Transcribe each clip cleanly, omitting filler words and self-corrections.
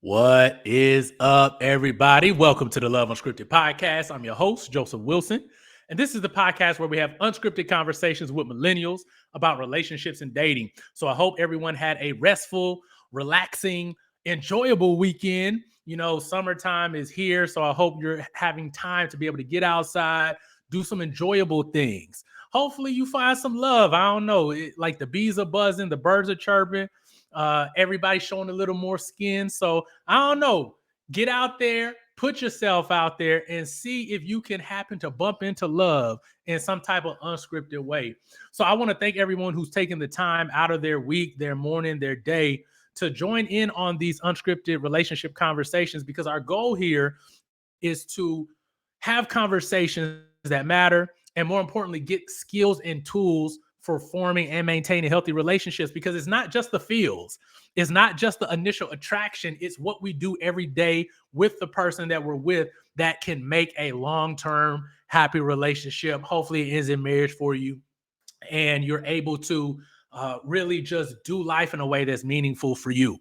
What is up, everybody? Welcome to the Love Unscripted podcast. I'm your host, Joseph Wilson, and this is the podcast where we have unscripted conversations with millennials about relationships and dating. So I hope everyone had a restful, relaxing, enjoyable weekend. You know, summertime is here, so I hope you're having time to be able to get outside, do some enjoyable things. Hopefully you find some love. I don't know, like the bees are buzzing, the birds are chirping. Everybody's showing a little more skin. So I don't know. Get out there, put yourself out there, and see if you can happen to bump into love in some type of unscripted way. So I want to thank everyone who's taking the time out of their week, their morning, their day to join in on these unscripted relationship conversations, because our goal here is to have conversations that matter, and more importantly, get skills and tools for forming and maintaining healthy relationships, because it's not just the feels. It's not just the initial attraction. It's what we do every day with the person that we're with that can make a long-term happy relationship. Hopefully it is in marriage for you, and you're able to really just do life in a way that's meaningful for you.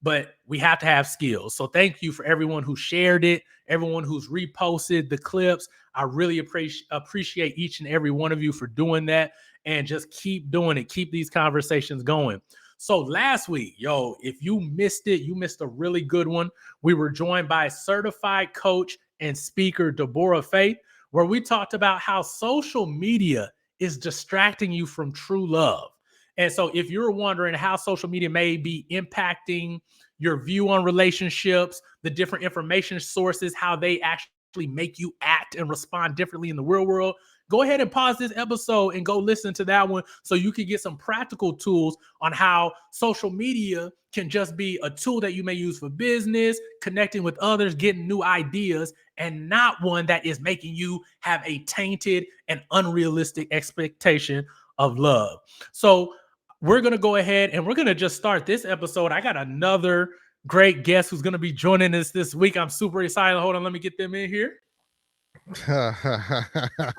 But we have to have skills. So thank you for everyone who shared it, everyone who's reposted the clips. I really appreciate each and every one of you for doing that, and just keep doing it. Keep these conversations going. So last week, if you missed it, you missed a really good one. We were joined by certified coach and speaker Deborah Faith, where we talked about how social media is distracting you from true love. And so if you're wondering how social media may be impacting your view on relationships, the different information sources, how they actually make you act and respond differently in the real world, go ahead and pause this episode and go listen to that one so you can get some practical tools on how social media can just be a tool that you may use for business, connecting with others, getting new ideas, and not one that is making you have a tainted and unrealistic expectation of love. So we're going to go ahead and we're going to just start this episode. I got another great guest who's going to be joining us this week. I'm super excited. Hold on, let me get them in here.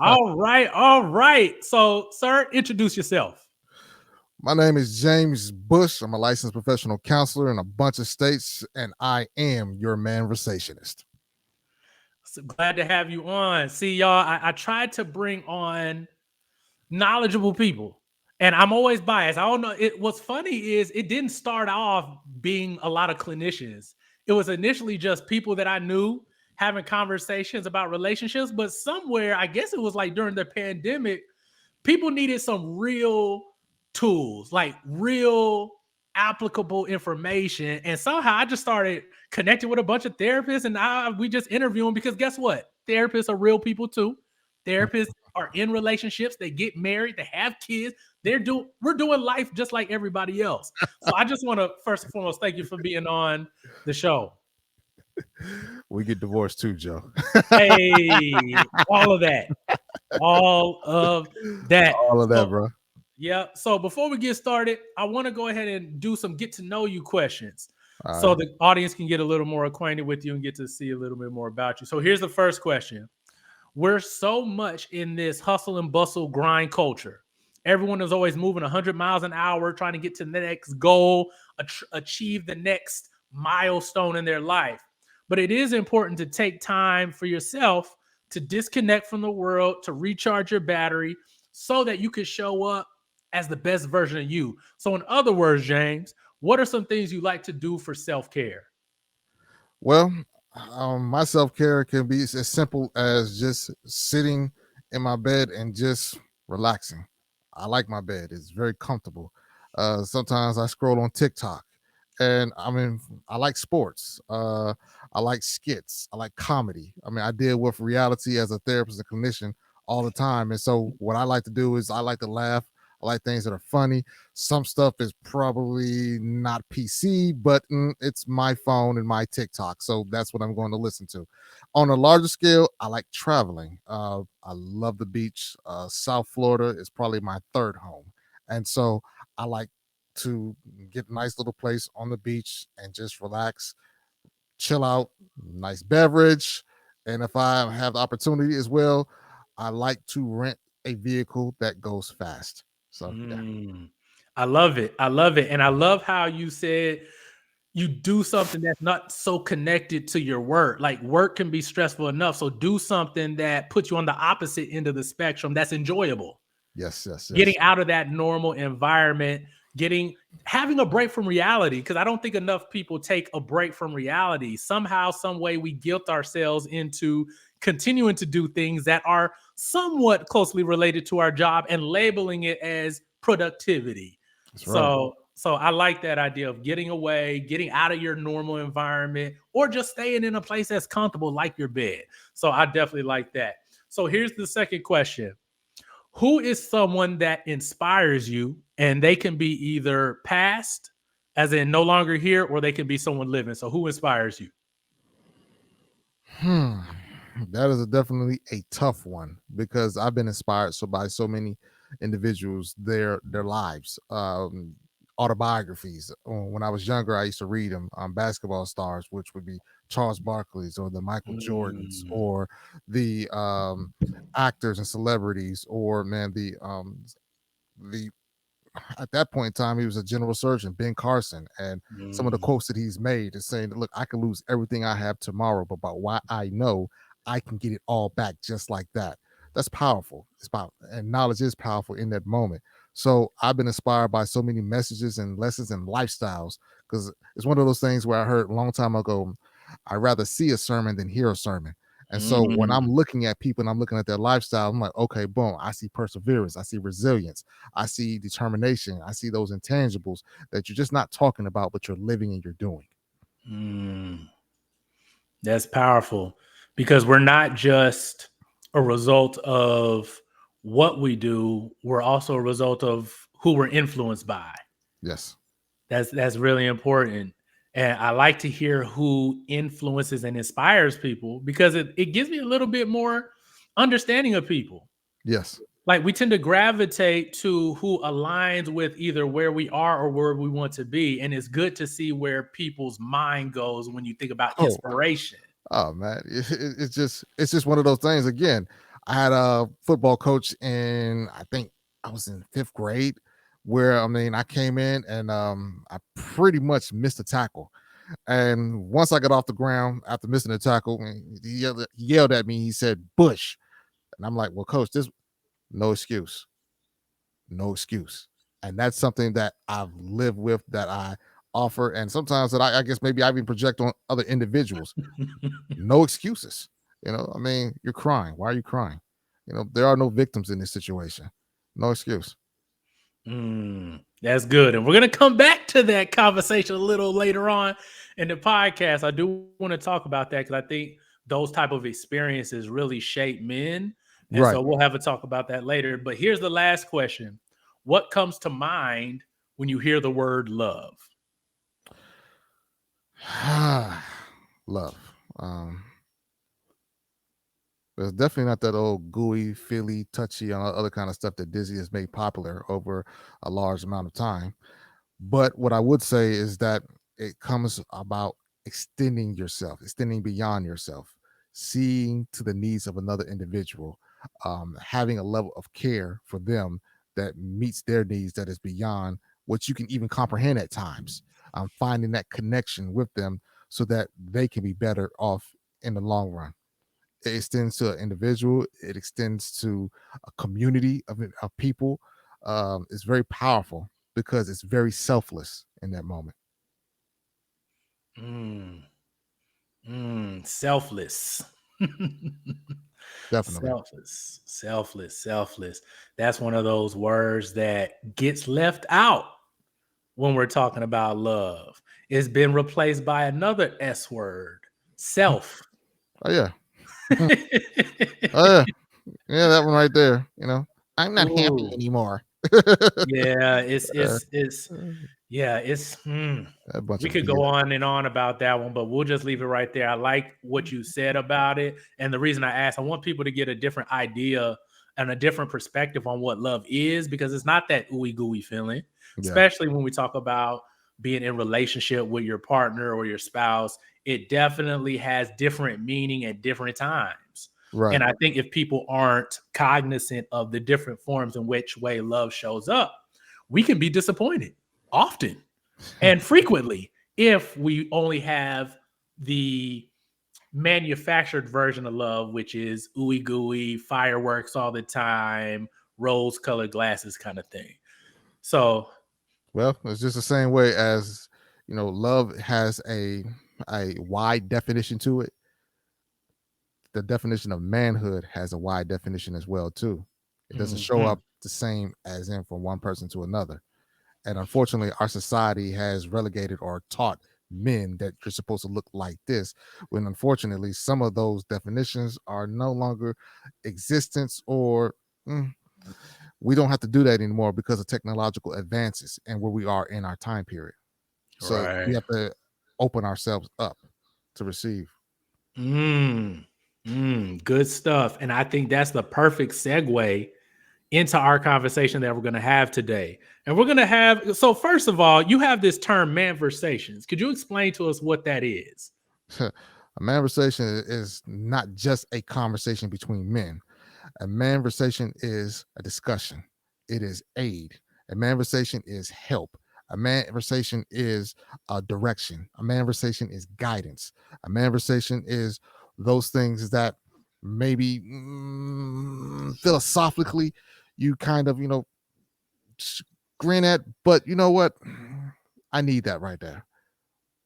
All right. So, sir, introduce yourself. My name is James Bush. I'm a licensed professional counselor in a bunch of states, and I am your manversationist. So glad to have you on. See, y'all, I tried to bring on knowledgeable people, and I'm always biased. I don't know. What's funny is it didn't start off being a lot of clinicians. It was initially just people that I knew having conversations about relationships, but somewhere, I guess it was like during the pandemic, people needed some real tools, like real applicable information. And somehow I just started connecting with a bunch of therapists, and we just interview them, because guess what? Therapists are real people too. Therapists are in relationships. They get married. They have kids. We're doing life just like everybody else. So I just want to first and foremost thank you for being on the show. We get divorced too, Joe. Hey, all of that. All of that. All of that, bro. Yeah. So before we get started, I want to go ahead and do some get to know you questions, All so right. the audience can get a little more acquainted with you and get to see a little bit more about you. So here's the first question. We're so much in this hustle and bustle grind culture. Everyone is always moving 100 miles an hour, trying to get to the next goal, achieve the next milestone in their life. But it is important to take time for yourself to disconnect from the world, to recharge your battery so that you can show up as the best version of you. So in other words, James, what are some things you like to do for self-care? Well, my self-care can be as simple as just sitting in my bed and just relaxing. I like my bed. It's very comfortable. Sometimes I scroll on TikTok, and I like sports. I like skits. I like comedy. I deal with reality as a therapist and clinician all the time. And so what I like to do is I like to laugh. I like things that are funny. Some stuff is probably not PC, but it's my phone and my TikTok. So that's what I'm going to listen to. On a larger scale, I like traveling. I love the beach. South Florida is probably my third home. And so I like to get a nice little place on the beach and just relax, chill out, nice beverage. And if I have the opportunity as well, I like to rent a vehicle that goes fast. So yeah. I love it. And I love how you said you do something that's not so connected to your work. Like work can be stressful enough. So do something that puts you on the opposite end of the spectrum that's enjoyable. Yes, yes, yes. Getting out of that normal environment, having a break from reality. Because I don't think enough people take a break from reality. Somehow, some way we guilt ourselves into continuing to do things that are somewhat closely related to our job and labeling it as productivity. That's right. So I like that idea of getting away, getting out of your normal environment, or just staying in a place that's comfortable, like your bed. So I definitely like that. So here's the second question. Who is someone that inspires you? And they can be either past, as in no longer here, or they can be someone living. So who inspires you? That is definitely a tough one because I've been inspired by so many individuals, their lives, autobiographies. When I was younger, I used to read them, basketball stars, which would be Charles Barkley's or the Michael Jordans Mm, or the actors and celebrities, or man, the at that point in time, he was a general surgeon, Ben Carson, and some of the mm, quotes that he's made is saying, "Look, I can lose everything I have tomorrow, but by why I know I can get it all back just like that." That's powerful. It's about, and knowledge is powerful in that moment. So I've been inspired by so many messages and lessons and lifestyles because it's one of those things where I heard a long time ago, I'd rather see a sermon than hear a sermon. And so when I'm mm, looking at people and I'm looking at their lifestyle, I'm like, okay, boom, I see perseverance, I see resilience, I see determination, I see those intangibles that you're just not talking about, but you're living and you're doing. mm. That's powerful because we're not just a result of what we do, we're also a result of who we're influenced by. Yes. That's really important. And I like to hear who influences and inspires people because it gives me a little bit more understanding of people. Yes. Like we tend to gravitate to who aligns with either where we are or where we want to be. And it's good to see where people's mind goes when you think about Oh, inspiration. oh man, it's just one of those things. Again, I had a football coach in, I think I was in fifth grade, where I mean I came in and I pretty much missed a tackle. And once I got off the ground after missing the tackle, he yelled at me. He said, "Bush," and I'm like, "Well, coach, this no excuse, no excuse." And that's something that I've lived with, that I offer, and sometimes that I guess maybe I even project on other individuals. No excuses. I mean, you're crying. Why are you crying? There are no victims in this situation. No excuse. That's good. And we're going to come back to that conversation a little later on in the podcast. I do want to talk about that because I think those type of experiences really shape men. And Right. so we'll have a talk about that later. But here's the last question. What comes to mind when you hear the word love? Love. There's definitely not that old gooey, feely, touchy, and other kind of stuff that Disney has made popular over a large amount of time. But what I would say is that it comes about extending yourself, extending beyond yourself, seeing to the needs of another individual, having a level of care for them that meets their needs that is beyond what you can even comprehend at times. Finding that connection with them so that they can be better off in the long run. It extends to an individual, it extends to a community of people. It's very powerful because it's very selfless in that moment. Mm, selfless. Definitely. Selfless. That's one of those words that gets left out when we're talking about love. It's been replaced by another S word, self. Oh yeah. Oh yeah. Yeah, that one right there. I'm not happy Ooh, anymore. yeah, Uh, yeah, it's a bunch we of could go BS. on and on about that one, but we'll just leave it right there. I like what you said about it. And the reason I asked, I want people to get a different idea and a different perspective on what love is, because it's not that ooey gooey feeling, Yeah. especially when we talk about being in relationship with your partner or your spouse. It definitely has different meaning at different times. Right. And I think if people aren't cognizant of the different forms in which way love shows up, we can be disappointed often and frequently if we only have the manufactured version of love, which is ooey gooey, fireworks all the time, rose colored glasses kind of thing. So, Well, it's just the same way as, love has a wide definition to it. The definition of manhood has a wide definition as well too. It doesn't show mhm, up the same as in from one person to another. And unfortunately, our society has relegated or taught men that you're supposed to look like this, when unfortunately some of those definitions are no longer existence, or mm, we don't have to do that anymore because of technological advances and where we are in our time period. So we right. have to open ourselves up to receive. Mm, good stuff. And I think that's the perfect segue into our conversation that we're going to have today. And we're going to have, so first of all, you have this term manversations. Could you explain to us what that is? A conversation is not just a conversation between men. A manversation is a discussion. It is aid. A manversation is help. A manversation is a direction. A manversation is guidance. A manversation is those things that maybe philosophically you kind of, grin at, but you know what? I need that right there.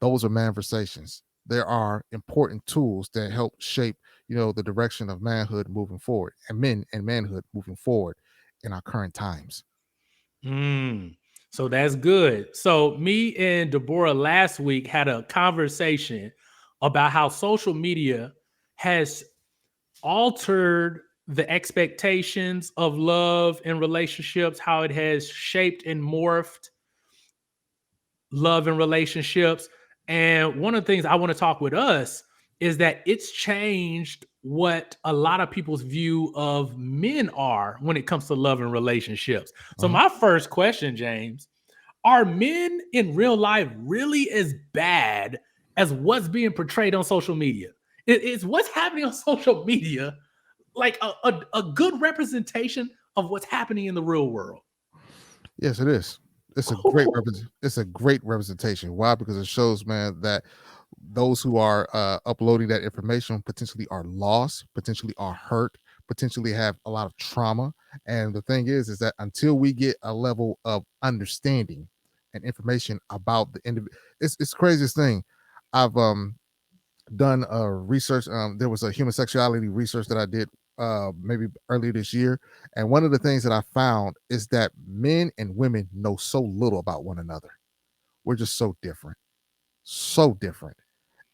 Those are manversations. There are important tools that help shape, the direction of manhood moving forward, and men and manhood moving forward in our current times. Mm, so that's good. So me and Deborah last week had a conversation about how social media has altered the expectations of love and relationships, how it has shaped and morphed love and relationships. And one of the things I want to talk with us is that it's changed what a lot of people's view of men are when it comes to love and relationships. So, Mhm. my first question, James, are men in real life really as bad as what's being portrayed on social media? Is what's happening on social media like a good representation of what's happening in the real world? Yes, it is. It's a great representation. Why? Because it shows, man, that those who are uploading that information potentially are lost, potentially are hurt, potentially have a lot of trauma. And the thing is that until we get a level of understanding and information about the individual, it's the craziest thing. I've done research. There was a human sexuality research that I did maybe earlier this year, and one of the things that I found is that men and women know so little about one another. We're just so different,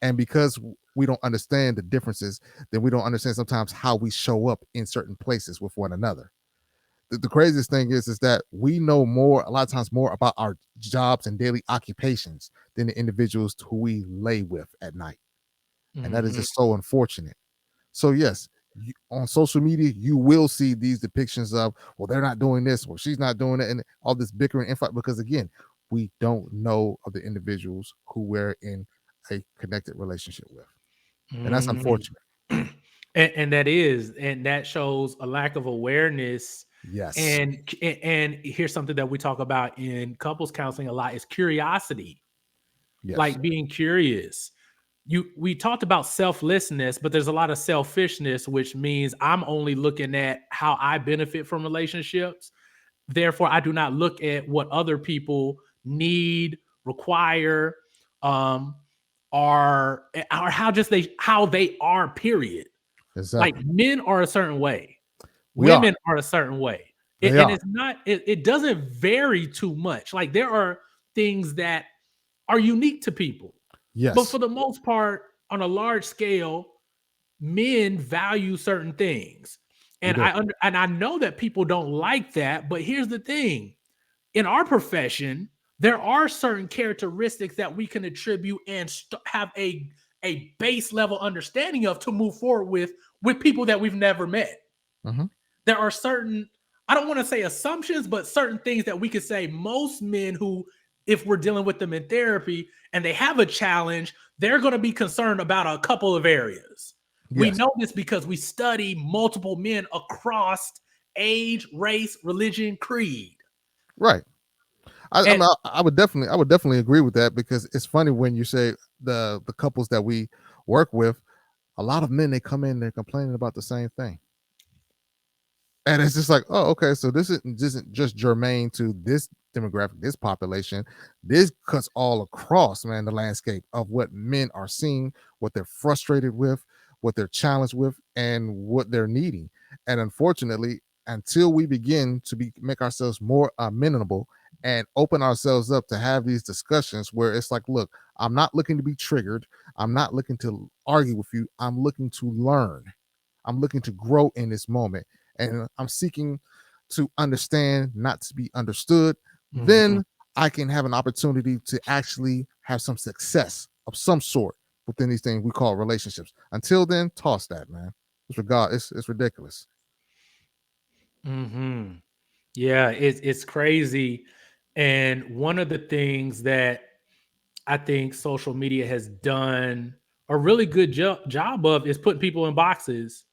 and because we don't understand the differences, then we don't understand sometimes how we show up in certain places with one another. The craziest thing is that we know more, a lot of times, more about our jobs and daily occupations than the individuals who we lay with at night, and that is Mhm. just so unfortunate. So yes, on social media, you will see these depictions of, well, they're not doing this, or she's not doing it, and all this bickering and fight, because again, we don't know of the individuals who we're in a connected relationship with, and that's Mm. unfortunate. And that is, and that shows a lack of awareness. Yes, And here's something that we talk about in couples counseling a lot is curiosity, yes, like being curious. We talked about selflessness, but there's a lot of selfishness, which means I'm only looking at how I benefit from relationships. Therefore, I do not look at what other people need, require, um, or how they are, period. Like exactly. men are a certain way, We are. women are a certain way. They And are. it's not, it doesn't vary too much. Like there are things that are unique to people. But Yes, for the most part, on a large scale, men value certain things. we And do. I know that people don't like that, but here's the thing. In our profession, there are certain characteristics that we can attribute and have a base level understanding of to move forward with people that we've never met. Hmm. There are certain, I don't want to say assumptions, but certain things that we could say most men who, if we're dealing with them in therapy and they have a challenge, they're going to be concerned about a couple of areas. We Yes, know this because we study multiple men across age, race, religion, creed. right. I And mean, I would definitely agree with that because it's funny when you say the couples that we work with, a lot of men they come in, they're complaining about the same thing. And it's just like, oh, okay, so this isn't just germane to this demographic, this population. This cuts all across, man, the landscape of what men are seeing, what they're frustrated with, what they're challenged with, and what they're needing. And unfortunately, until we begin to make ourselves more amenable and open ourselves up to have these discussions where it's like, look, I'm not looking to be triggered. I'm not looking to argue with you. I'm looking to learn. I'm looking to grow in this moment and I'm seeking to understand, not to be understood, Mhm. then I can have an opportunity to actually have some success of some sort within these things we call relationships. Until then, toss that, man. It's ridiculous. Mhm. Yeah, it's crazy. And one of the things that I think social media has done a really good job of is putting people in boxes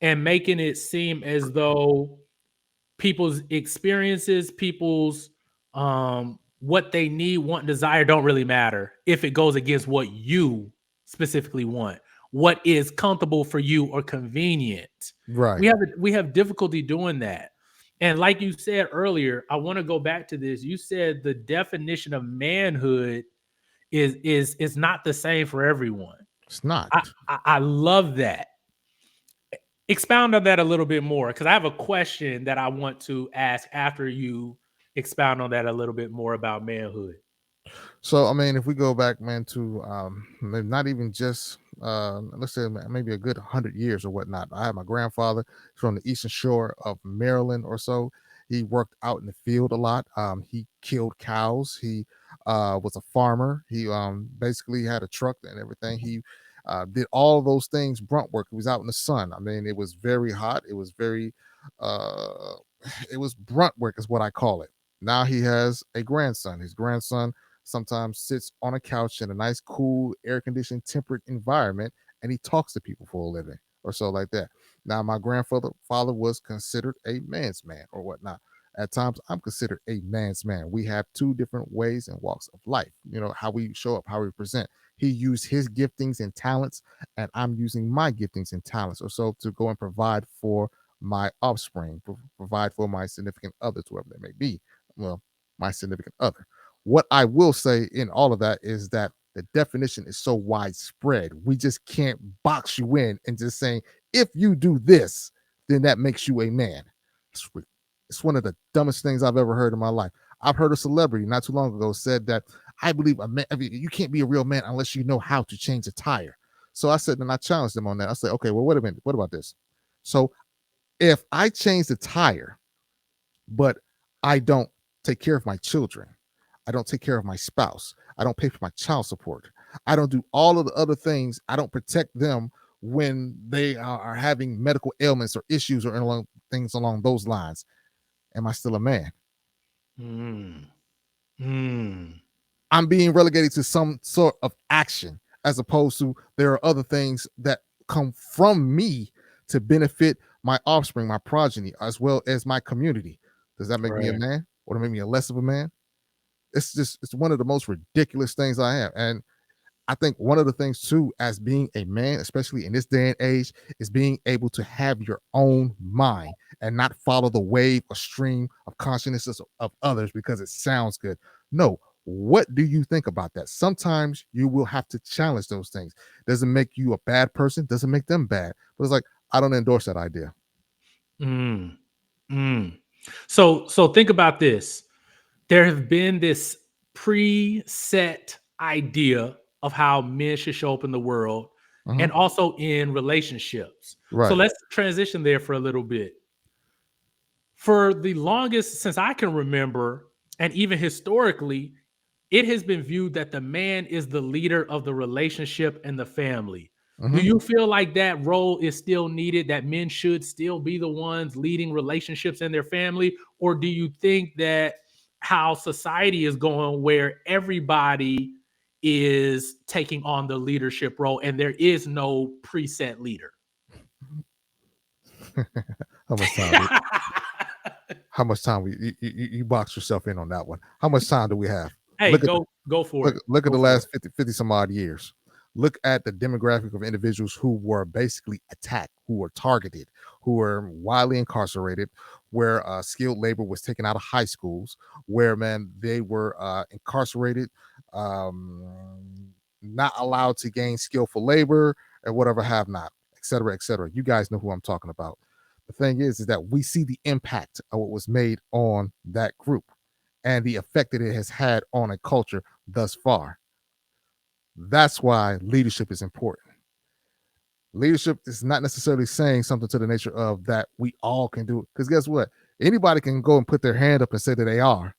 and making it seem as though people's experiences, people's what they need, want, and desire don't really matter if it goes against what you specifically want, what is comfortable for you or convenient. Right. We have difficulty doing that. And like you said earlier, I want to go back to this. You said the definition of manhood is not the same for everyone. It's not. I love that. Expound on that a little bit more because I have a question that I want to ask after you expound on that a little bit more about manhood. So I mean, if we go back, man, to maybe not even just let's say maybe a good 100 years or whatnot. I had my grandfather from the eastern shore of Maryland or so. He worked out in the field a lot. He killed cows. He was a farmer. He basically had a truck and everything. He did all of those things, brunt work. He was out in the sun. I mean, it was very hot. It was very, uh, it was brunt work, is what I call it. Now he has a grandson. His grandson sometimes sits on a couch in a nice, cool, air conditioned, temperate environment, and he talks to people for a living or so like that. Now, my grandfather was considered a man's man or whatnot. At times, I'm considered a man's man. We have two different ways and walks of life. You know, how we show up, how we present. He used his giftings and talents, and I'm using my giftings and talents or so to go and provide for my offspring, provide for my significant others, whoever they may be. Well, my significant other. What I will say in all of that is that the definition is so widespread. We just can't box you in and just saying, if you do this, then that makes you a man. It's, it's one of the dumbest things I've ever heard in my life. I've heard a celebrity not too long ago said that I believe a man, I mean, you can't be a real man unless you know how to change a tire. So I said, and I challenged them on that. I said, okay, well, wait a minute. What about this? So if I change the tire, but I don't take care of my children. I don't take care of my spouse. I don't pay for my child support. I don't do all of the other things. I don't protect them when they are having medical ailments or issues or things along those lines. Am I still a man? Mm. Mm. I'm being relegated to some sort of action as opposed to there are other things that come from me to benefit my offspring, my progeny, as well as my community. Does that make me a Right. man or make me a less of a man? It's one of the most ridiculous things I have. And I think one of the things too, as being a man, especially in this day and age, is being able to have your own mind and not follow the wave or stream of consciousness of others because it sounds good. No, what do you think about that? Sometimes you will have to challenge those things. Doesn't make you a bad person, doesn't make them bad. But it's like, I don't endorse that idea. Mm. Mm. So think about this. There have been this preset idea of how men should show up in the world Mhm. and also in relationships. So Right. let's transition there for a little bit. For the longest since I can remember, and even historically, it has been viewed that the man is the leader of the relationship and the family. Do Mhm. you feel like that role is still needed, that men should still be the ones leading relationships and their family? Or do you think that how society is going, where everybody is taking on the leadership role and there is no preset leader? I'm gonna sound it. how much time you box yourself in on that one. How much time do we have? Hey, Look at go for it. look at Go the for it. last 50 some odd years. Look at the demographic of individuals who were basically attacked, who were targeted, who were widely incarcerated, where skilled labor was taken out of high schools, where man they were incarcerated, not allowed to gain skillful labor and whatever have not, et cetera, et cetera. You guys know who I'm talking about. The thing is that we see the impact of what was made on that group and the effect that it has had on a culture thus far. That's why leadership is important. Leadership is not necessarily saying something to the nature of that we all can do it. Because guess what? Anybody can go and put their hand up and say that they are.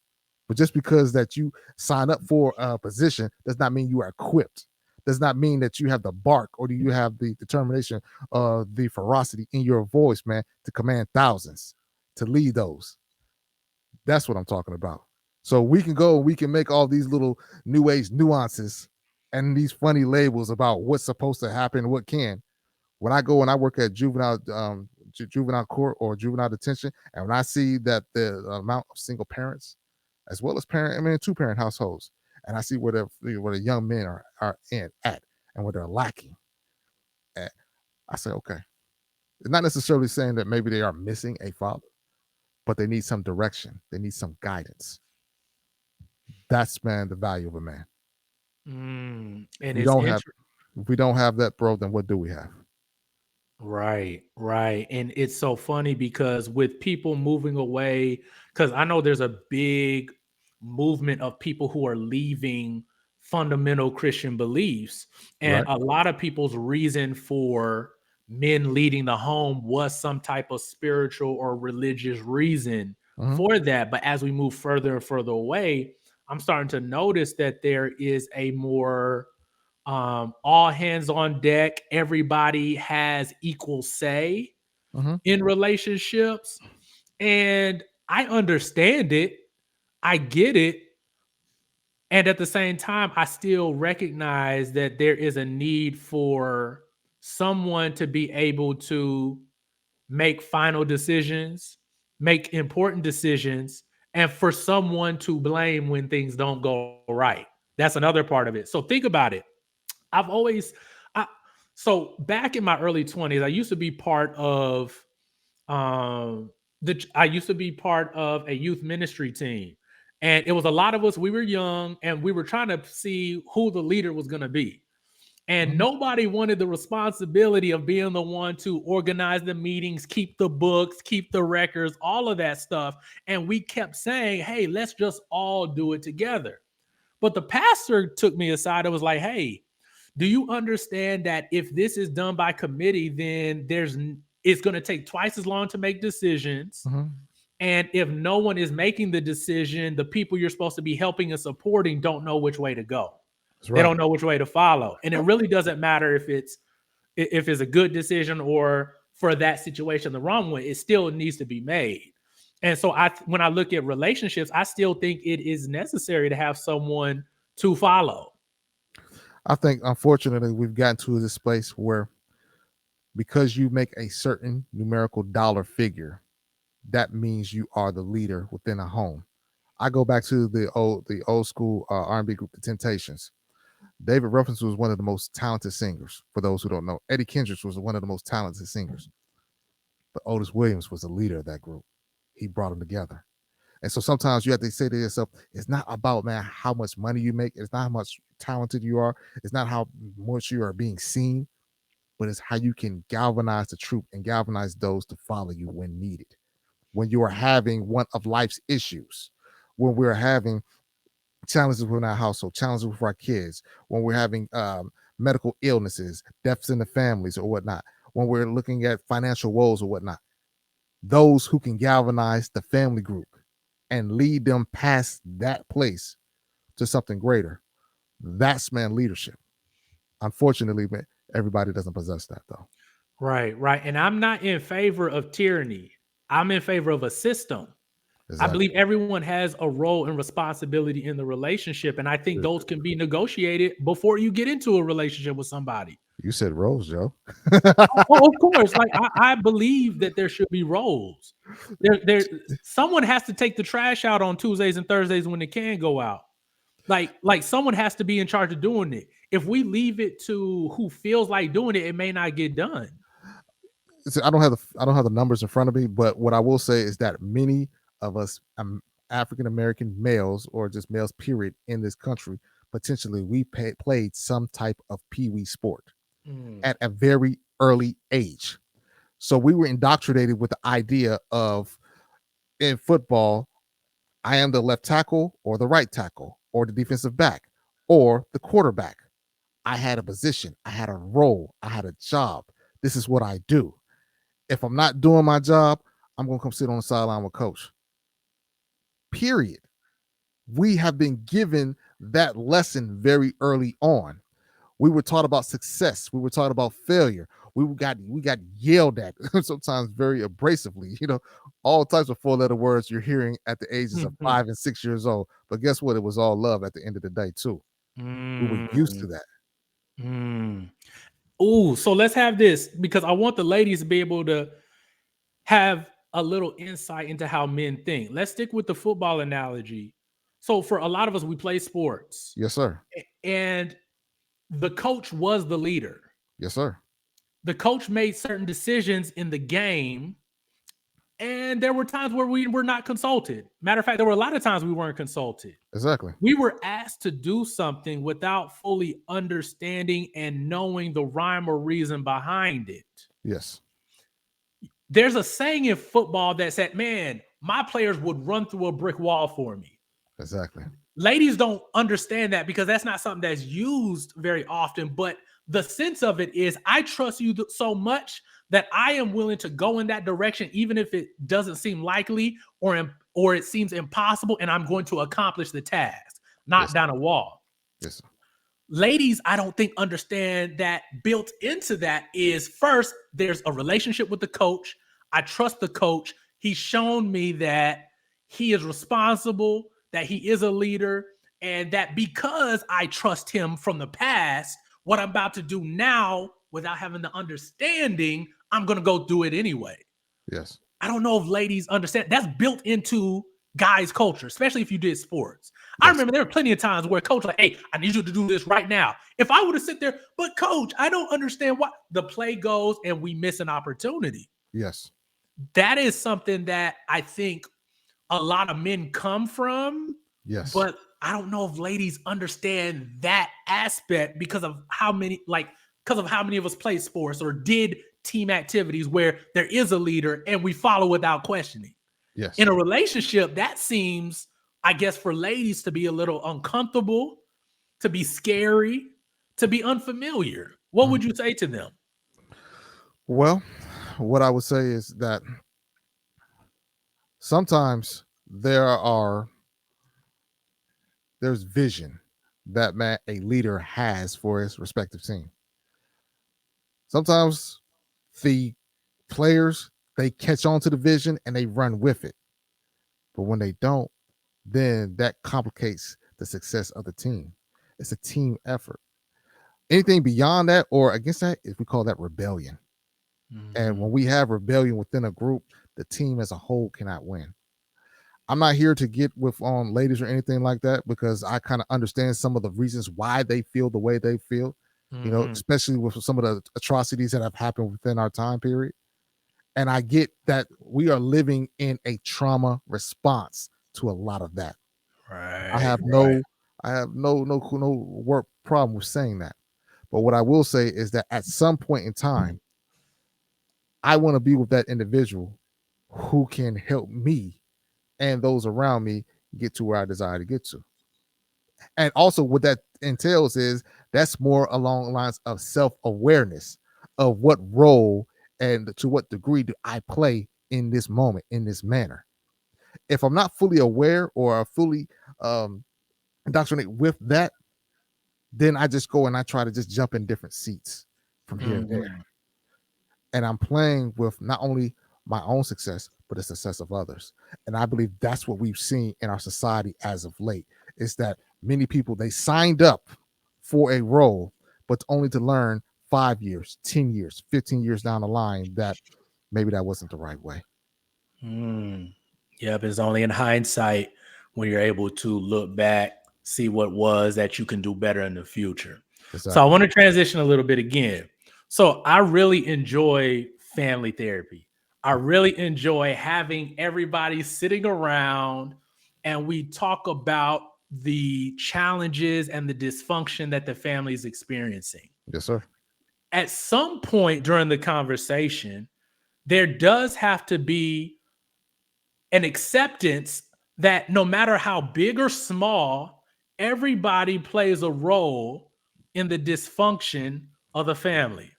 But just because that you sign up for a position does not mean you are equipped. Does not mean that you have the bark or do you have the determination, the ferocity in your voice, man, to command thousands, to lead those. That's what I'm talking about. So we can go and we can make all these little new age nuances and these funny labels about what's supposed to happen, what can. When I go and I work at juvenile court or juvenile detention, and when I see that the amount of single parents, as well as two-parent households, and I see where the young men are at and where they're lacking, at, I say, okay, it's not necessarily saying that maybe they are missing a father, but they need some direction, they need some guidance. That's man the value of a man. And We it's don't have interesting. if we don't have that, bro, then what do we have? Right, right. And it's so funny because with people moving away, because I know there's a big movement of people who are leaving fundamental Christian beliefs. And Right? a lot of people's reason for men leading the home was some type of spiritual or religious reason Mm-hmm. for that. But as we move further and further away, I'm starting to notice that there is a more all hands on deck, everybody has equal say Mm-hmm. in relationships. And I understand it, I get it. And at the same time, I still recognize that there is a need for someone to be able to make final decisions, make important decisions, and for someone to blame when things don't go right. That's another part of it. So think about it. I've always I so back in my early 20s, I used to be part of I used to be part of a youth ministry team. And it was a lot of us, we were young and we were trying to see who the leader was going to be. And Mm-hmm. nobody wanted the responsibility of being the one to organize the meetings, keep the books, keep the records, all of that stuff. And we kept saying, hey, let's just all do it together. But the pastor took me aside and was like, hey, do you understand that if this is done by committee, then it's going to take twice as long to make decisions. Mm-hmm. And if no one is making the decision, the people you're supposed to be helping and supporting don't know which way to go. That's They right. don't know which way to follow. And it really doesn't matter if it's a good decision or for that situation the wrong one. It still needs to be made. And so when I look at relationships, I still think it is necessary to have someone to follow. I think unfortunately we've gotten to this place where because you make a certain numerical dollar figure, that means you are the leader within a home. I go back to the old school R&B group, the Temptations. David Ruffins was one of the most talented singers. For those who don't know, Eddie Kendricks was one of the most talented singers. But Otis Williams was the leader of that group. He brought them together. And so sometimes you have to say to yourself, it's not about man how much money you make. It's not how much talented you are. It's not how much you are being seen, but it's how you can galvanize the troop and galvanize those to follow you when needed. When you are having one of life's issues, when we're having challenges within our household, challenges with our kids, when we're having medical illnesses, deaths in the families or whatnot, when we're looking at financial woes or whatnot, those who can galvanize the family group and lead them past that place to something greater. That's man leadership. Unfortunately, everybody doesn't possess that though. Right, right. And I'm not in favor of tyranny. I'm in favor of a system. I Exactly. believe everyone has a role and responsibility in the relationship. And I think those can be negotiated before you get into a relationship with somebody. You said roles, Joe. Oh, of course. Like I believe that there should be roles. There, someone has to take the trash out on Tuesdays and Thursdays when it can go out. Like someone has to be in charge of doing it. If we leave it to who feels like doing it, it may not get done. See, I don't have the numbers in front of me, but what I will say is that many of us African American males, or just males period, in this country, potentially we played some type of pee-wee sport at a very early age. So we were indoctrinated with the idea of, in football, I am the left tackle or the right tackle or the defensive back or the quarterback. I had a position, I had a role, I had a job. This is what I do. If I'm not doing my job, I'm going to come sit on the sideline with coach. Period. We have been given that lesson very early on. We were taught about success. We were taught about failure. We got yelled at sometimes very abrasively. All types of 4-letter words you're hearing at the ages of 5 and 6 years old. But guess what? It was all love at the end of the day too. We were used to that. Oh, so let's have this, because I want the ladies to be able to have a little insight into how men think. Let's stick with the football analogy. So for a lot of us, we play sports. Yes, sir. And the coach was the leader. Yes, sir. The coach made certain decisions in the game, and there were times where we were not consulted. Matter of fact, there were a lot of times we weren't consulted. Exactly. We were asked to do something without fully understanding and knowing the rhyme or reason behind it. Yes. There's a saying in football that said, man, my players would run through a brick wall for me. Exactly. Ladies don't understand that because that's not something that's used very often. But the sense of it is, I trust you so much that I am willing to go in that direction, even if it doesn't seem likely or it seems impossible, and I'm going to accomplish the task, knock down a wall. Yes, sir. Ladies, I don't think understand that built into that is, first, there's a relationship with the coach. I trust the coach. He's shown me that he is responsible, that he is a leader, and that because I trust him from the past, what I'm about to do now, without having the understanding, I'm going to go do it anyway. Yes. I don't know if ladies understand. That's built into guys' culture, especially if you did sports. Yes. I remember there were plenty of times where coach like, hey, I need you to do this right now. If I would have sit there, but coach, I don't understand why the play goes and we miss an opportunity. Yes. That is something that I think a lot of men come from. Yes. But I don't know if ladies understand that aspect because of how many of us play sports or did team activities where there is a leader and we follow without questioning. Yes. In a relationship, that seems, I guess, for ladies to be a little uncomfortable, to be scary, to be unfamiliar. What would you say to them? Well, what I would say is that sometimes there's vision that a leader has for his respective team. Sometimes the players, they catch on to the vision and they run with it. But when they don't, then that complicates the success of the team. It's a team effort. Anything beyond that or against that, we call that rebellion. And when we have rebellion within a group, the team as a whole cannot win. I'm not here to get with on ladies or anything like that, because I kind of understand some of the reasons why they feel the way they feel, especially with some of the atrocities that have happened within our time period. And I get that we are living in a trauma response to a lot of that. Right. I have no work problem with saying that. But what I will say is that at some point in time, I want to be with that individual who can help me and those around me get to where I desire to get to. And also what that entails is that's more along the lines of self-awareness of what role and to what degree do I play in this moment, in this manner. If I'm not fully aware or fully indoctrinate with that, then I just go and I try to just jump in different seats from here and there. And I'm playing with not only my own success, but the success of others. And I believe that's what we've seen in our society as of late, is that many people, they signed up for a role, but only to learn 5 years, 10 years, 15 years down the line that maybe that wasn't the right way. Yep, it's only in hindsight when you're able to look back, see what was that you can do better in the future. So I Exactly. want to transition a little bit again. So I really enjoy family therapy. I really enjoy having everybody sitting around and we talk about the challenges and the dysfunction that the family is experiencing. Yes, sir. At some point during the conversation, there does have to be an acceptance that no matter how big or small, everybody plays a role in the dysfunction of the family.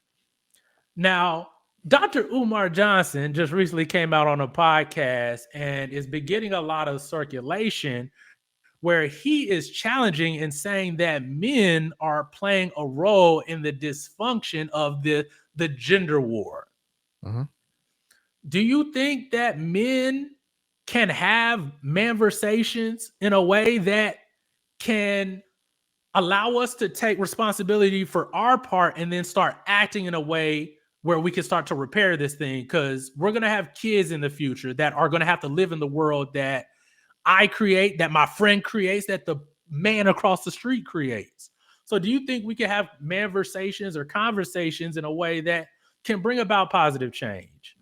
Now, Dr. Umar Johnson just recently came out on a podcast and is beginning a lot of circulation where he is challenging and saying that men are playing a role in the dysfunction of the gender war. Mm-hmm. Do you think that men can have manversations in a way that can allow us to take responsibility for our part and then start acting in a way where we can start to repair this thing? Because we're going to have kids in the future that are going to have to live in the world that I create, that my friend creates, that the man across the street creates. So do you think we can have manversations or conversations in a way that can bring about positive change?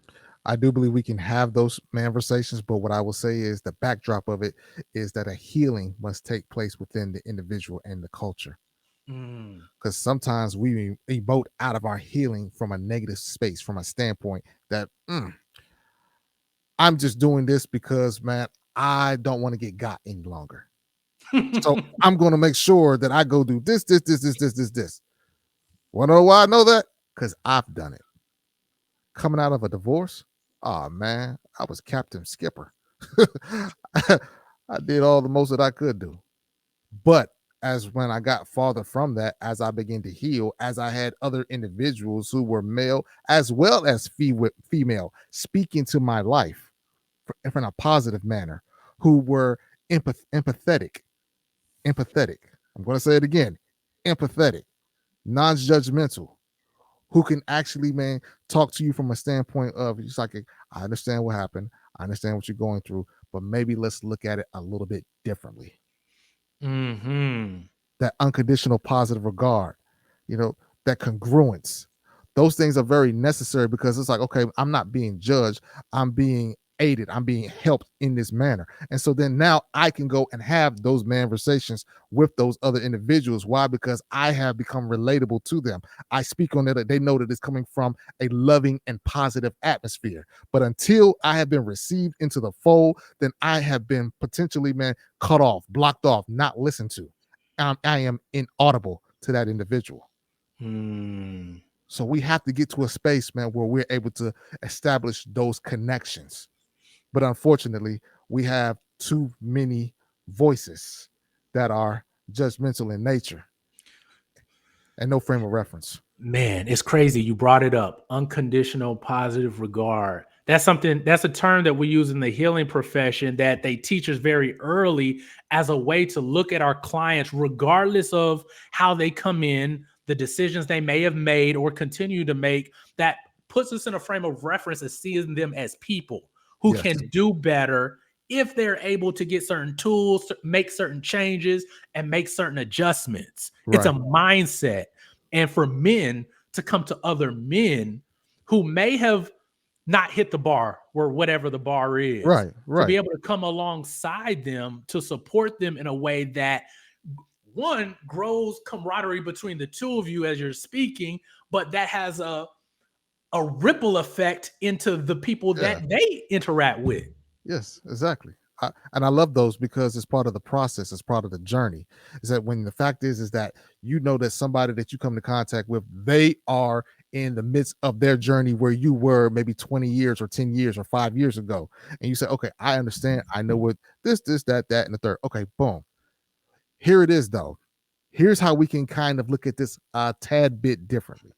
I do believe we can have those conversations, but what I will say is the backdrop of it is that a healing must take place within the individual and the culture. Mm. Because sometimes we emote out of our healing from a negative space, from a standpoint that I'm just doing this because, man, I don't want to get got any longer. So I'm going to make sure that I go do this. Want to know why I know that? Because I've done it. Coming out of a divorce, oh man, I was Captain Skipper. I did all the most that I could do. But as when I got farther from that, as I began to heal, as I had other individuals who were male as well as female speaking to my life in a positive manner, who were empathetic. I'm going to say it again, empathetic, non-judgmental, who can actually, man, talk to you from a standpoint of, it's like, I understand what happened. I understand what you're going through, but maybe let's look at it a little bit differently. Mm-hmm. That unconditional positive regard, you know, that congruence. Those things are very necessary because it's like, okay, I'm not being judged. I'm being aided. I'm being helped in this manner. And so then now I can go and have those conversations with those other individuals. Why? Because I have become relatable to them. I speak on it. They know that it's coming from a loving and positive atmosphere. But until I have been received into the fold, then I have been potentially, man, cut off, blocked off, not listened to. I am inaudible to that individual. Mm. So we have to get to a space, man, where we're able to establish those connections. But unfortunately, we have too many voices that are judgmental in nature and no frame of reference. Man, it's crazy. You brought it up. Unconditional positive regard. That's a term that we use in the healing profession that they teach us very early as a way to look at our clients, regardless of how they come in, the decisions they may have made or continue to make, that puts us in a frame of reference as seeing them as people who Yes. can do better if they're able to get certain tools, make certain changes, and make certain adjustments. It's a Right. mindset. And for men to come to other men who may have not hit the bar or whatever the bar is, Right. to be Right. able to come alongside them to support them in a way that one grows camaraderie between the two of you as you're speaking, but that has a ripple effect into the people Yeah. that they interact with. Yes, exactly. And I love those because it's part of the process. It's part of the journey. Is that when the fact is that you know that somebody that you come into contact with, they are in the midst of their journey where you were maybe 20 years or 10 years or 5 years ago. And you say, okay, I understand. I know what this, that, and the third. Okay, boom. Here it is, though. Here's how we can kind of look at this a tad bit differently.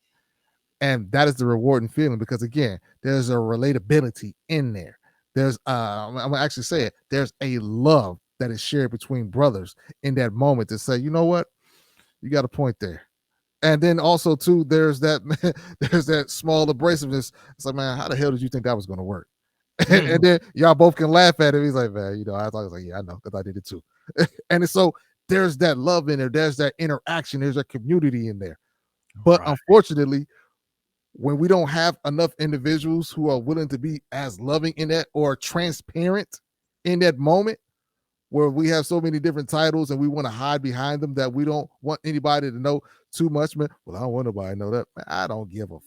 And that is the rewarding feeling because again, there's a relatability in there. There's I'm gonna actually say it, there's a love that is shared between brothers in that moment to say, you know what, you got a point there. And then also too, there's that there's that small abrasiveness. It's like, man, how the hell did you think that was going to work? And then y'all both can laugh at him. He's like, man, I was like, yeah, I know, because I did it too. And it's so there's that love in there, there's that interaction, there's a community in there. But Right. unfortunately, when we don't have enough individuals who are willing to be as loving in that or transparent in that moment, where we have so many different titles and we want to hide behind them that we don't want anybody to know too much, man. Well, I don't want nobody to know that. Man, I don't give a.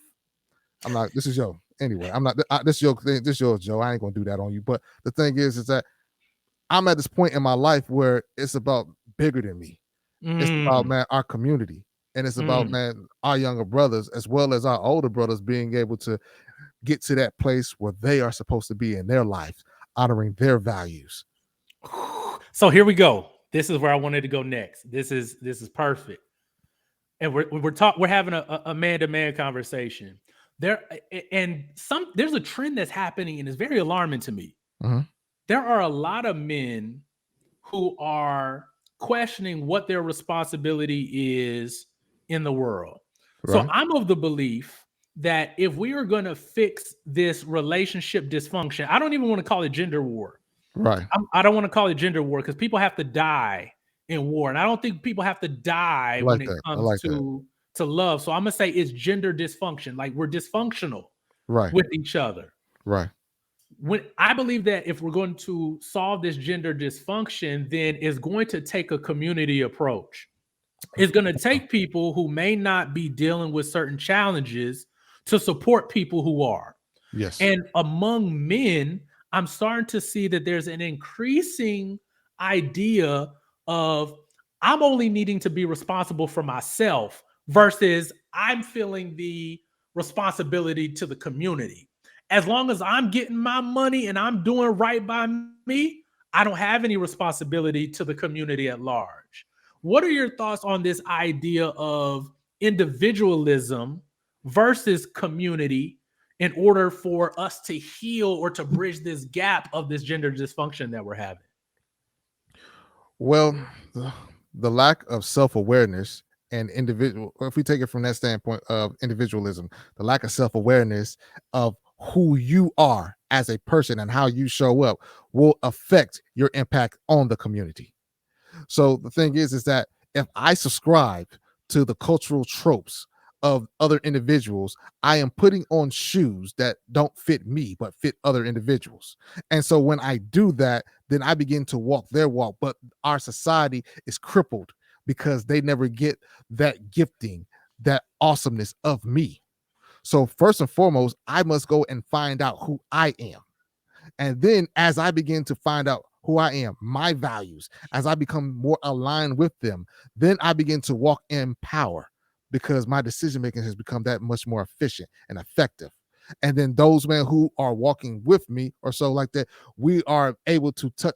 I'm not. This is your anyway. I'm not. This is your thing. This is yours, Joe. I ain't gonna do that on you. But the thing is that I'm at this point in my life where it's about bigger than me. It's about, Mm, man, our community, and it's about, mm. man, our younger brothers as well as our older brothers being able to get to that place where they are supposed to be in their life, honoring their values. So here we go. This is where I wanted to go next. This is perfect. And we're having a man-to-man conversation. There's a trend that's happening and it's very alarming to me. Mhm. There are a lot of men who are questioning what their responsibility is in the world. So Right, I'm of the belief that if we are going to fix this relationship dysfunction, I don't even want to call it gender war. right. I don't want to call it gender war because people have to die in war, and I don't think people have to die I when like it that. I comes like that. to love. So I'm gonna say it's gender dysfunction. Like we're dysfunctional Right, with each other. right. When I believe that if we're going to solve this gender dysfunction, then it's going to take a community approach. It's going to take people who may not be dealing with certain challenges to support people who are. Yes. And among men, I'm starting to see that there's an increasing idea of I'm only needing to be responsible for myself versus I'm feeling the responsibility to the community. As long as I'm getting my money and I'm doing right by me, I don't have any responsibility to the community at large. What are your thoughts on this idea of individualism versus community in order for us to heal or to bridge this gap of this gender dysfunction that we're having? Well, the lack of self-awareness and individual, if we take it from that standpoint of individualism, the lack of self-awareness of who you are as a person and how you show up will affect your impact on the community. So the thing is that if I subscribe to the cultural tropes of other individuals, I am putting on shoes that don't fit me but fit other individuals. And so when I do that, then I begin to walk their walk. But our society is crippled because they never get that gifting, that awesomeness of me. So first and foremost, I must go and find out who I am. And then as I begin to find out who I am, my values, as I become more aligned with them, then I begin to walk in power because my decision making has become that much more efficient and effective. And then those men who are walking with me or so like that, we are able to touch.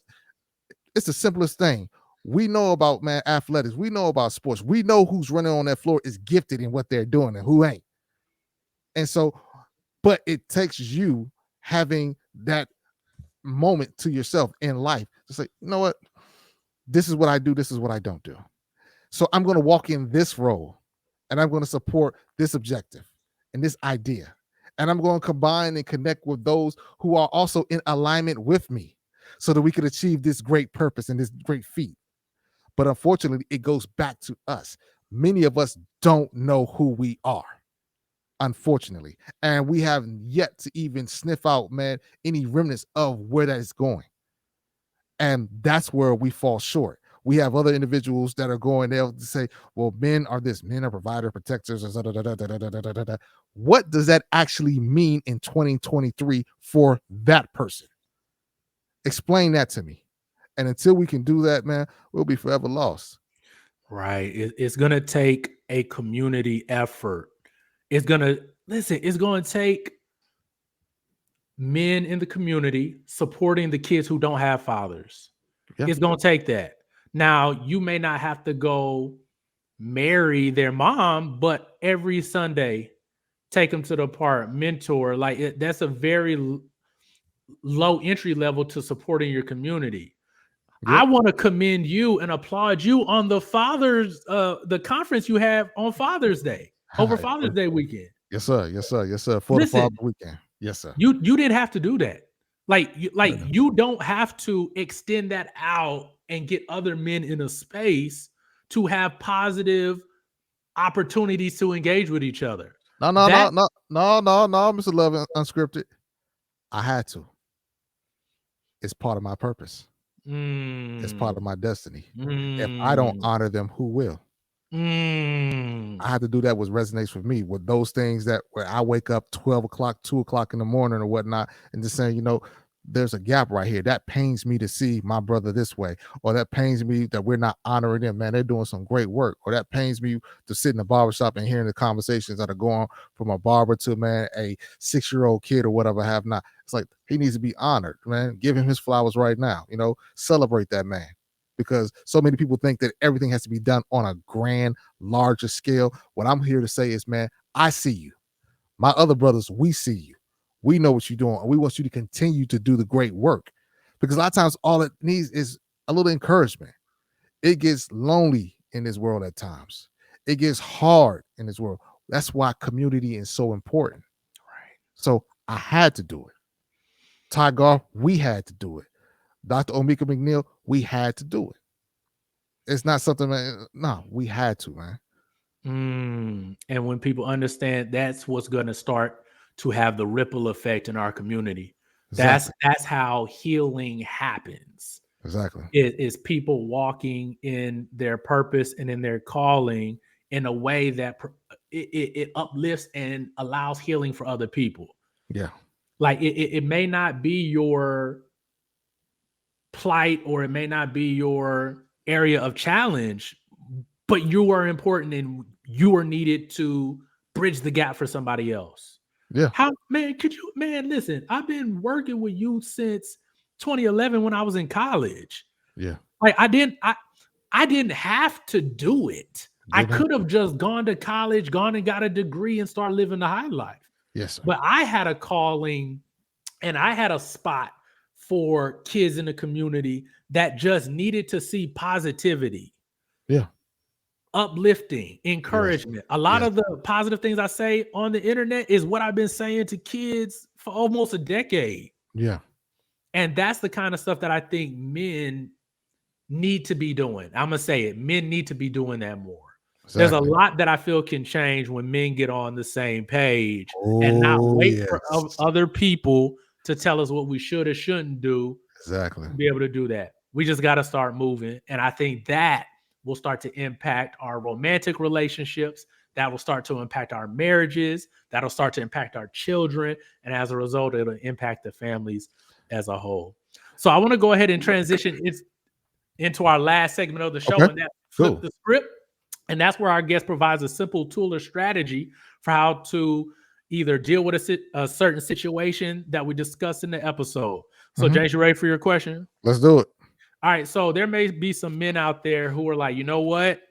It's the simplest thing. We know about, man, athletics. We know about sports. We know who's running on that floor is gifted in what they're doing and who ain't. And so, but it takes you having that moment to yourself in life to say, you know what, this is what I do, this is what I don't do. So I'm going to walk in this role and I'm going to support this objective and this idea. And I'm going to combine and connect with those who are also in alignment with me so that we can achieve this great purpose and this great feat. But unfortunately, it goes back to us. Many of us don't know who we are, unfortunately. And we have yet to even sniff out, man, any remnants of where that is going. And that's where we fall short. We have other individuals that are going, they'll say, well, men are this, men are provider, protectors. What does that actually mean in 2023 for that person? Explain that to me. And until we can do that, man, we'll be forever lost. Right. It's going to take a community effort. It's going to, listen, it's going to take men in the community supporting the kids who don't have fathers. Yeah. It's going to take that. Now, you may not have to go marry their mom, but every Sunday, take them to the park, mentor. That's a very low entry level to supporting your community. I Yep. want to commend you and applaud you on the conference you have on Father's Day, over Father's Day weekend. Yes, sir. Yes, sir. Yes, sir. For the Father Listen, weekend. Yes, sir. you didn't have to do that. You don't have to extend that out and get other men in a space to have positive opportunities to engage with each other. No, no, no, That no, no, no, no, Mr. Love Unscripted. I had to. It's part of my purpose. It's part of mm, my destiny. If I don't mm, honor them, who will? mm, I had to do that, what resonates with me, with those things that where I wake up 12 o'clock, 2 o'clock in the morning or whatnot, and just saying, there's a gap right here. That pains me to see my brother this way, or that pains me that we're not honoring them. Man, they're doing some great work. Or that pains me to sit in the barbershop and hearing the conversations that are going from a barber to, man, a 6-year-old kid or whatever have not. It's like he needs to be honored, man. Give him his flowers right now. Celebrate that man. Because so many people think that everything has to be done on a grand, larger scale. What I'm here to say is, man, I see you. My other brothers, we see you. We know what you're doing, and we want you to continue to do the great work. Because a lot of times all it needs is a little encouragement. It gets lonely in this world at times. It gets hard in this world. That's why community is so important. right. So I had to do it. Ty Golf, we had to do it. Dr. Omika McNeil, we had to do it. It's not something that, no, we had to, man. And when people understand, that's what's going to start to have the ripple effect in our community. That's Exactly. that's how healing happens. Exactly. Is people walking in their purpose and in their calling in a way that it uplifts and allows healing for other people. Yeah. Like it may not be your plight or it may not be your area of challenge, but you are important and you are needed to bridge the gap for somebody else. Yeah. How, man, listen, I've been working with you since 2011 when I was in college. Yeah. Like I didn't have to do it. I Didn't have could to. have just gone to college, gone and got a degree and start living the high life. Yes, sir. But I had a calling and I had a spot for kids in the community that just needed to see positivity, Yeah. uplifting, Yes. encouragement. A lot Yes. of the positive things I say on the internet is what I've been saying to kids for almost a decade. Yeah. And that's the kind of stuff that I think men need to be doing. I'm going to say it. Men need to be doing that more. There's a Exactly. lot that I feel can change when men get on the same page and not Oh, wait for yes. other people to tell us what we should or shouldn't do Exactly. to be able to do that. We just got to start moving. And I think that will start to impact our romantic relationships. That will start to impact our marriages. That'll start to impact our children. And as a result, it'll impact the families as a whole. So I want to go ahead and transition into our last segment of the show, Okay. and that flip Cool. the script. And that's where our guest provides a simple tool or strategy for how to either deal with a certain situation that we discussed in the episode. So, Mhm. James, you ready for your question? Let's do it. All right. So, there may be some men out there who are like, you know what?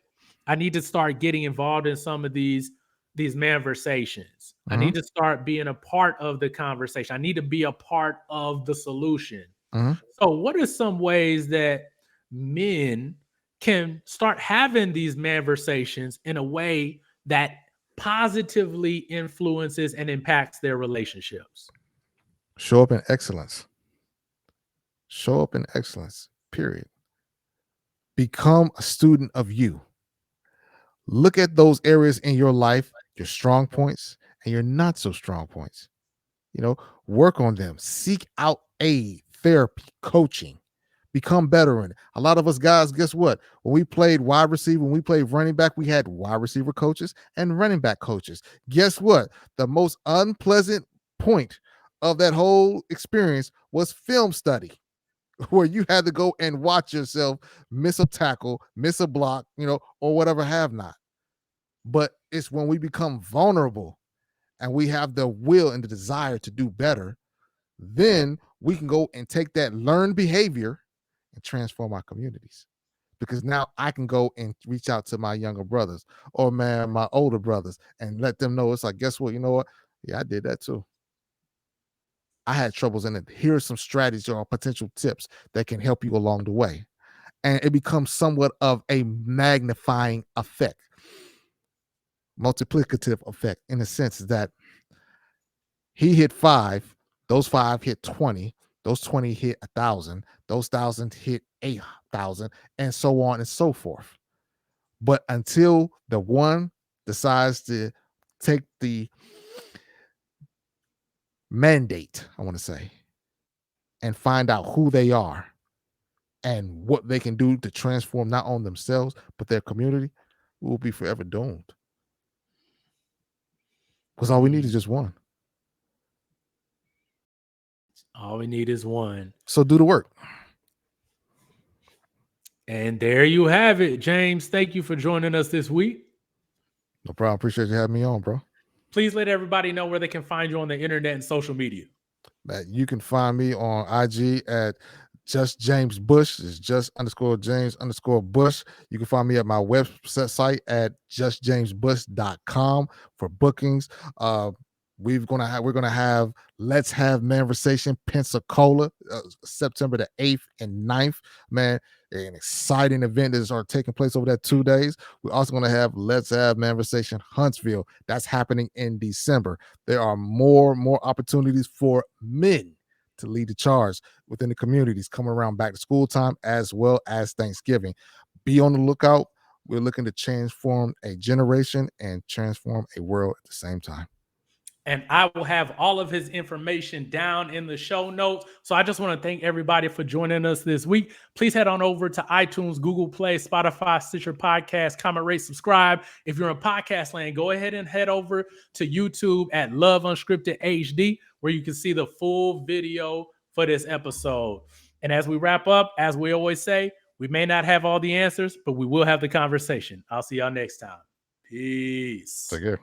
I need to start getting involved in some of these manversations. I Mhm. need to start being a part of the conversation. I need to be a part of the solution. Mhm. So, what are some ways that men can start having these manversations in a way that positively influences and impacts their relationships? Show up in excellence. Show up in excellence. Period. Become a student of you. Look at those areas in your life, your strong points and your not so strong points. Work on them. Seek out aid, therapy, coaching. Become better in it. A lot of us guys, guess what? When we played wide receiver, when we played running back, we had wide receiver coaches and running back coaches. Guess what? The most unpleasant point of that whole experience was film study, where you had to go and watch yourself miss a tackle, miss a block, or whatever have not. But it's when we become vulnerable and we have the will and the desire to do better, then we can go and take that learned behavior and transform our communities. Because now I can go and reach out to my younger brothers or, man, my older brothers and let them know. It's like, guess what? You know what? Yeah, I did that too. I had troubles in it. Here are some strategies or potential tips that can help you along the way. and it becomes somewhat of a magnifying effect, multiplicative effect, in the sense that he hit 5, those 5 hit 20, those 20 hit 1,000, those 1,000 hit 8,000, and so on and so forth. But until the one decides to take the mandate, I want to say, and find out who they are and what they can do to transform not only themselves, but their community, we will be forever doomed. Because all we need is just one. All we need is one. So do the work. And there you have it, James. Thank you for joining us this week. No problem. Appreciate you having me on, bro. Please let everybody know where they can find you on the internet and social media. You can find me on IG at Just James Bush. It's just_James_Bush. You can find me at my website at justjamesbush.com for bookings. We're gonna have Let's Have MANVERSATION Pensacola, September the 8th and 9th. Man, an exciting event that are taking place over that 2 days. We're also going to have Let's Have MANVERSATION Huntsville. That's happening in December. There are more opportunities for men to lead the charge within the communities coming around back to school time as well as Thanksgiving. Be on the lookout. We're looking to transform a generation and transform a world at the same time. And I will have all of his information down in the show notes. So I just want to thank everybody for joining us this week. Please head on over to iTunes, Google Play, Spotify, Stitcher Podcast, comment, rate, subscribe. If you're in podcast land, go ahead and head over to YouTube at Love Unscripted HD, where you can see the full video for this episode. And as we wrap up, as we always say, we may not have all the answers, but we will have the conversation. I'll see y'all next time. Peace. Take care.